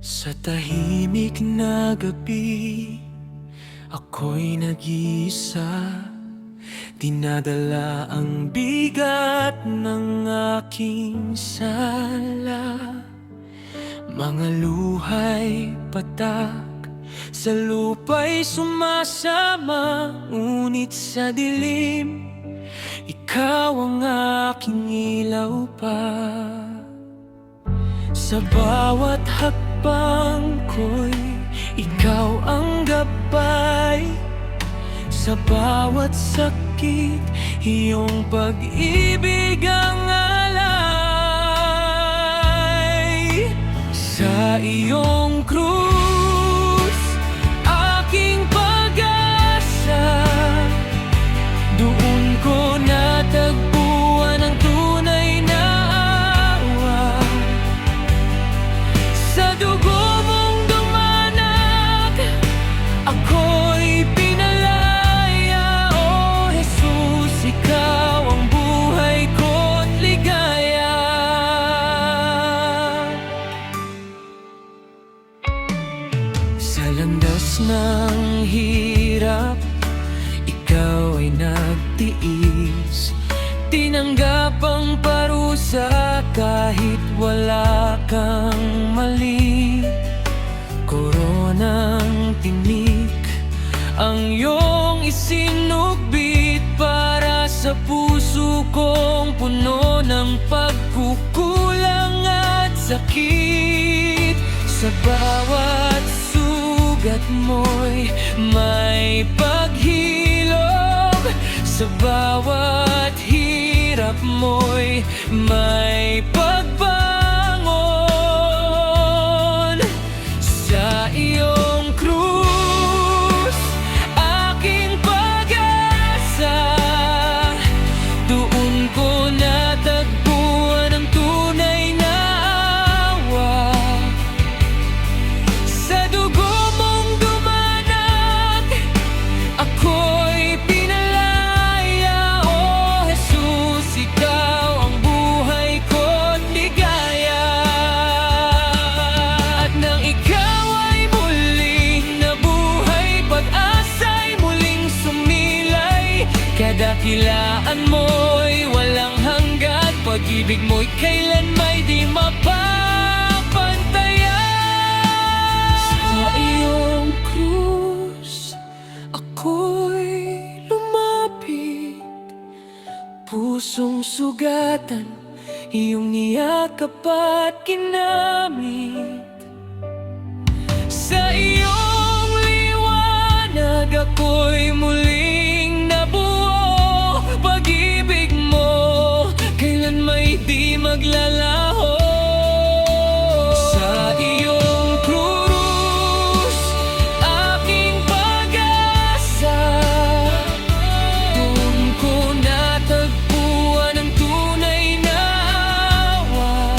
Sa tahimik na gabi, ako'y nag-iisa. Dinadala ang bigat ng aking sala. Mga luha'y patak, sa lupa'y sumasama. Ngunit sa dilim, ikaw ang aking ilaw pa. Sa bawat hakbang ko'y ikaw ang gabay. Sa bawat sakit, iyong pag-ibig ang alay. Sa iyong krus, aking pag-asa. Doon ko natagpuan ang tunay na awa. Sa dugo mong dumanak, ako'y pinalaya. O Jesus, ikaw ang buhay ko't ligaya. Sa landas ng hirap, ikaw ay nagtiis. Tinanggap ang parusa kahit wala kang mali. Koronang tinik ang iyong isinukbit para sa puso kong puno ng pagkukulang at sakit. Sa bawat sugat mo'y may paghilom. Sa bawat hirap mo'y may pagbangon. Sa iyong krus, aking pag-asa. Doon ko natagpuan ang tunay na awa. Sa dugo mong dumanak, ako'y pinalaya. O Jesus, ikaw ang buhay ko't ligaya. At nang ikaw ay muling nabuhay, pag-asa'y muling sumilay. Kadakilaan mo'y walang hanggan, pag-ibig mo'y kailan may di mapapantayan. Sa iyong krus, ako'y lumapit. Pusong sugatan, iyong niyakap at ginamit. Sa iyong liwanag, ako'y muling nabuo. Pag-ibig mo, kailan may di maglalaho. Sa iyong krus, aking pag-asa. Doon ko natagpuan ang tunay na awa.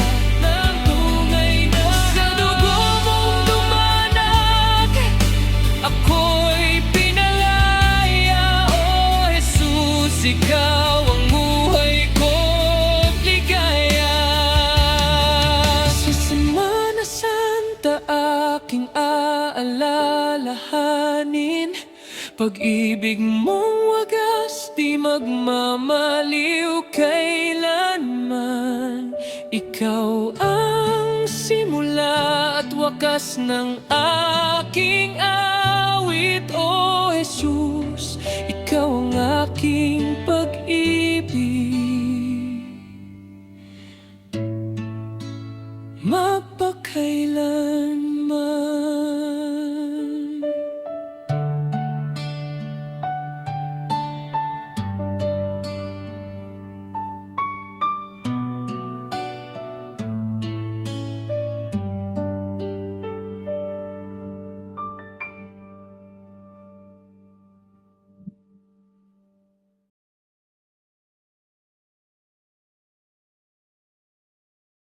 Sa dugo mong dumanak, ako'y pinalaya. O Jesus, ikaw ang buhay ko't ligaya. Sa Semana Santa aking aalalahanin, pag-ibig mong wagas di magmamaliw kailanman. Ikaw ang simula at wakas ng aking awit. O Jesus, ikaw ang aking pag-ibig, mapakailanman.